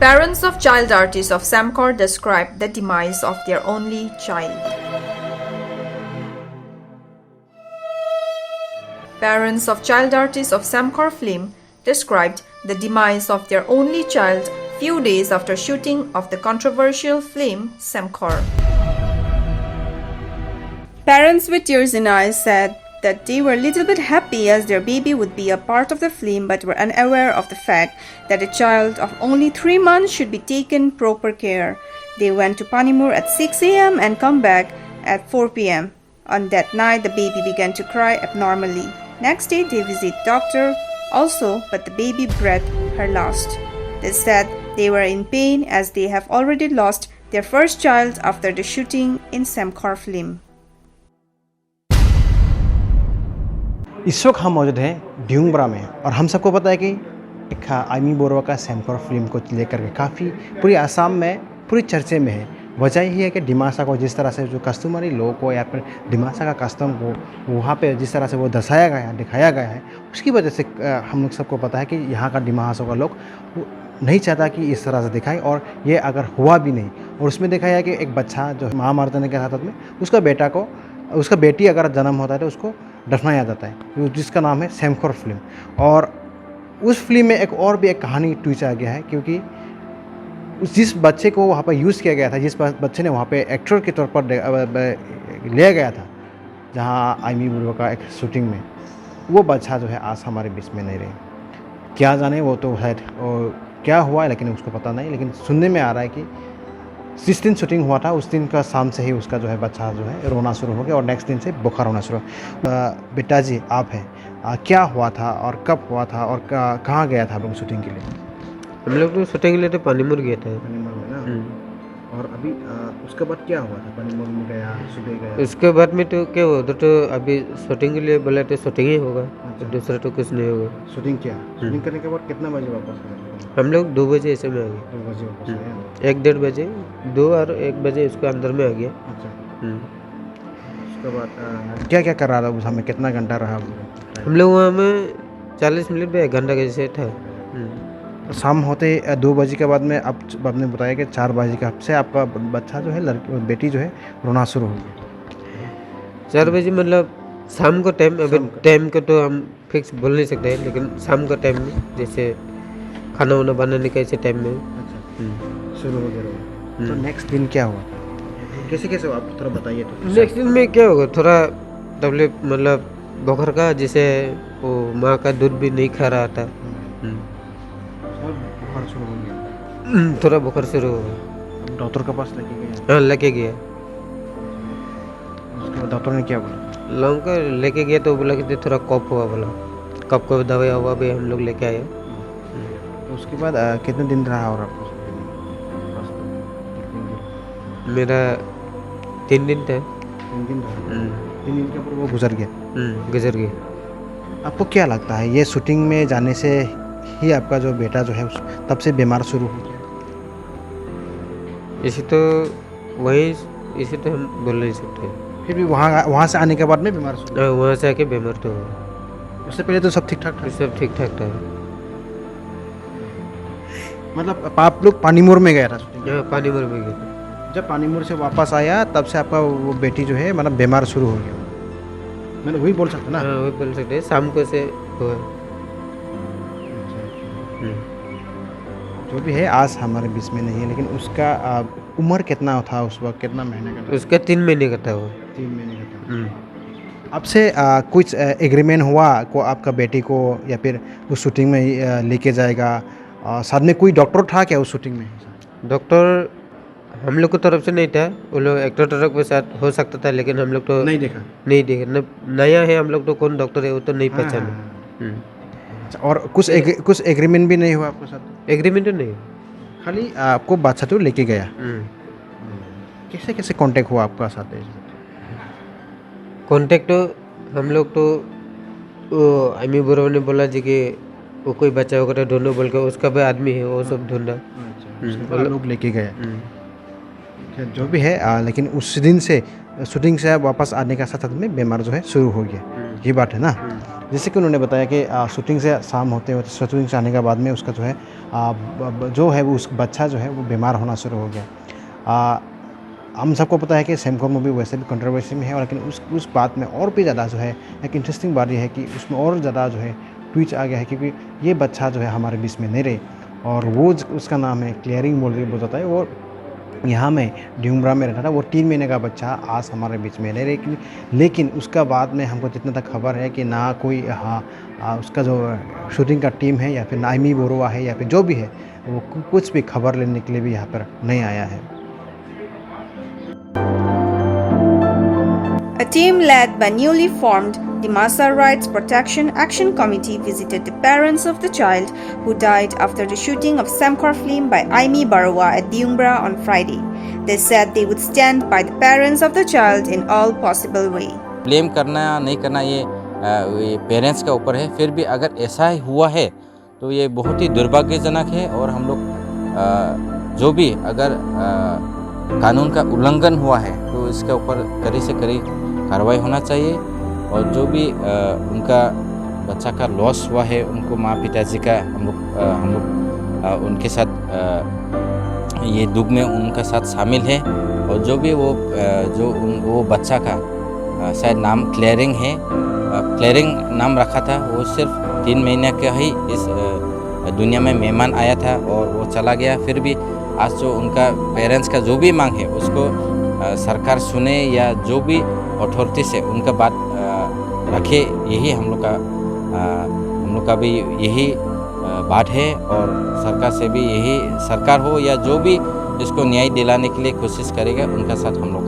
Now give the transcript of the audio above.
Parents of child artists of Samkor described the demise of their only child. Parents of child artists of Samkor film described the demise of their only child few days after shooting of the controversial film Samkor. Parents with tears in eyes said that they were a little bit happy as their baby would be a part of the film, but were unaware of the fact that a child of only 3 months should be taken proper care. They went to Panimur at 6 a.m. and come back at 4 p.m. On that night, the baby began to cry abnormally. Next day, they visit doctor also, but the baby breath her last. They said they were in pain as they have already lost their first child after the shooting in Samkor film. इस वक्त हम मौजूद हैं ड्यूंगब्रा में और हम सबको पता है कि एक आइमी बोरवा का सैमकोर फिल्म को लेकर के काफ़ी पूरी आसाम में पूरी चर्चे में है। वजह यही है कि डिमासा को जिस तरह से जो कस्टमरी लोग को या फिर डिमासा का कस्टम को वहाँ पे जिस तरह से वो दर्शाया गया है, दिखाया गया है, उसकी वजह से हम लोग सबको पता है कि यहाँ का डिमासा का लोग नहीं चाहता कि इस तरह से दिखाए और ये अगर हुआ भी नहीं। और उसमें देखा है कि एक बच्चा जो माँ मर्दने के साथ में उसका बेटी अगर जन्म होता है तो उसको दफनाया जाता है, जिसका नाम है सैमकोर फिल्म। और उस फिल्म में और भी एक कहानी ट्विस्ट आ गया है, क्योंकि जिस बच्चे को वहाँ पर यूज़ किया गया था, जिस बच्चे ने वहाँ पे एक्टर के तौर पर लिया गया था जहाँ आइमी बुरवा का एक शूटिंग में, वो बच्चा जो है आज हमारे बीच में नहीं रहे। क्या जाने वो तो है और क्या हुआ है, लेकिन उसको पता नहीं। लेकिन सुनने में आ रहा है कि जिस दिन शूटिंग हुआ था उस दिन का शाम से ही उसका जो है बच्चा जो है रोना शुरू हो गया और नेक्स्ट दिन से बुखार होना शुरू। बेटा जी आप हैं, क्या हुआ था और कब हुआ था और कहाँ गया था आप लोग शूटिंग के लिए? हम लोग तो शूटिंग के लिए तो पानीमुर गया था। पानीमुर में ना। और अभी उसके बाद क्या हुआ था? पानीमुर में गया, सुबह गया, उसके बाद में तो क्या हुआ तो अभी शूटिंग के लिए बोला तो शूटिंग ही होगा। अच्छा। दूसरा तो कुछ नहीं होगा। शूटिंग किया, शूटिंग करने के बाद कितना बजे वापस आए? हम लोग 2 बजे ऐसे में आ गए। 2 बजे वापस आए। 1-1:30 बजे, 2 और 1 बजे उसके अंदर में आ गया। अच्छा। उसके बाद क्या क्या कर रहा था उस समय, कितना घंटा रहा? हम लोग वहाँ में 40 मिनट में 1 घंटा कैसे था। शाम होते 2 बजे के बाद में आपने बताया कि 4 बजे के से आपका बच्चा जो है बेटी जो है रोना शुरू हो गया। 4 बजे मतलब शाम को टाइम, अभी टाइम को तो हम फिक्स बोल नहीं सकते, लेकिन शाम का टाइम में जैसे खाना वाना बनाने का ऐसे टाइम में शुरू हो गया। तो नेक्स्ट दिन क्या हुआ, कैसे कैसे आप थोड़ा बताइए। तो नेक्स्ट दिन में क्या होगा, थोड़ा तकलीफ मतलब बुखार का, जैसे वो माँ का दूध भी नहीं खा रहा था। बुखार शुरू हो गया, थोड़ा बुखार शुरू हो गया। डॉक्टर के पास लेके गया? हाँ लेके गया। उसके बाद डॉक्टर ने क्या बोला? लोगों को लेके गया तो बोला कि थोड़ा कफ हुआ, बोला कफ को दवाई हुआ भी हम लोग लेके आए। उसके बाद कितने दिन रहा और आपको? मेरा 3 दिन था। 3 दिन रहा। 3 दिन के ऊपर वो गुजर गया। आपको क्या लगता है ये शूटिंग में जाने से ही आपका जो बेटा जो है तब से बीमार शुरू हो गया? इसे तो हम बोल नहीं सकते। फिर भी वहाँ से आने के बाद में बीमार शुरू? वहाँ से आके बीमार तो हुआ। उससे पहले तो सब ठीक ठाक था? सब ठीक ठाक था। मतलब आप लोग पानीमुर में गया था शूटिंग? हाँ पानीमुर में गया था। जब पानीमुर से वापस आया तब से आपका वो बेटी जो है मतलब बीमार शुरू हो गया, मतलब वही बोल सकते ना? हाँ वही बोल सकते हैं, शाम को से हुआ। जो भी है आज हमारे बीच में नहीं है, लेकिन उसका उम्र कितना था उस वक्त, कितना महीने का था? उसका 3 महीने का था वो। 3 महीने का था। आपसे कुछ एग्रीमेंट हुआ को आपका बेटी को या फिर उस शूटिंग में लेके जाएगा? साथ में कोई डॉक्टर था क्या उस शूटिंग में? डॉक्टर हम लोग की तरफ से नहीं था, वो लोग एक्टर तरफ के साथ हो सकता था, लेकिन हम लोग तो नहीं देखा। नया है हम लोग तो, कौन डॉक्टर है वो तो नहीं पहचाना। और कुछ एग्रीमेंट भी नहीं हुआ आपके साथ? एग्रीमेंट नहीं, खाली आपको बच्चा तो लेके गया। कैसे कैसे कांटेक्ट हुआ आपका साथ? कांटेक्ट तो हम लोग तो आइमी बुरवा ने बोला जी कि वो कोई बच्चा वगैरह ढूंढो बोल के, उसका भी आदमी है वो सब ढूंढा। लोग लेके गए। जो भी है लेकिन उस दिन से शूटिंग से वापस आने का साथ में बीमार जो है शुरू हो गया, ये बात है ना? जैसे कि उन्होंने बताया कि शूटिंग से शाम होते होते शूटिंग से आने के बाद में उसका जो है जो है वो उस बच्चा जो है वो बीमार होना शुरू हो गया। हम सबको पता है कि सेमकोर मूवी वैसे भी कंट्रोवर्सी में है, और लेकिन उस बात में और भी ज़्यादा जो है एक इंटरेस्टिंग बात ये है कि उसमें और ज़्यादा जो है ट्विस्ट आ गया है, क्योंकि ये बच्चा जो है हमारे बीच में नहीं रहे, और वो उसका नाम है क्लियरिंग बोल जाता है। वो यहाँ में ड्यूंगरा में रहता था। वो 3 महीने का बच्चा आज हमारे बीच में नहीं रहे, लेकिन उसका बाद में हमको जितना तक खबर है कि ना कोई उसका जो शूटिंग का टीम है या फिर नाइमी बोरवा है या फिर जो भी है, वो कुछ भी खबर लेने के लिए भी यहाँ पर नहीं आया है। A team led by newly formed Dimasa Rights Protection Action Committee visited the parents of the child who died after the shooting of Samkor film by Aimi Barua at Diungbra on Friday. They said they would stand by the parents of the child in all possible way. Blame करना या नहीं करना ये parents के ऊपर है, फिर भी अगर ऐसा ही हुआ है तो ये बहुत ही दुर्भाग्यजनक है। और हम लोग जो भी अगर कानून का उल्लंघन हुआ है तो इसके ऊपर कड़ी से कड़ी कार्रवाई होना चाहिए। और जो भी उनका बच्चा का लॉस हुआ है, उनको माँ पिताजी का हम लोग उनके साथ ये दुख में उनका साथ शामिल है। और जो भी वो बच्चा का शायद नाम क्लियरिंग है, क्लियरिंग नाम रखा था, वो सिर्फ 3 महीने का ही इस दुनिया में मेहमान आया था और वो चला गया। फिर भी आज जो उनका पेरेंट्स का जो भी मांग है उसको सरकार सुने या जो भी अथॉरिटी से उनका बात रखे, यही हम लोग का भी यही बात है। और सरकार से भी यही, सरकार हो या जो भी इसको न्याय दिलाने के लिए कोशिश करेगा, उनका साथ हम लोग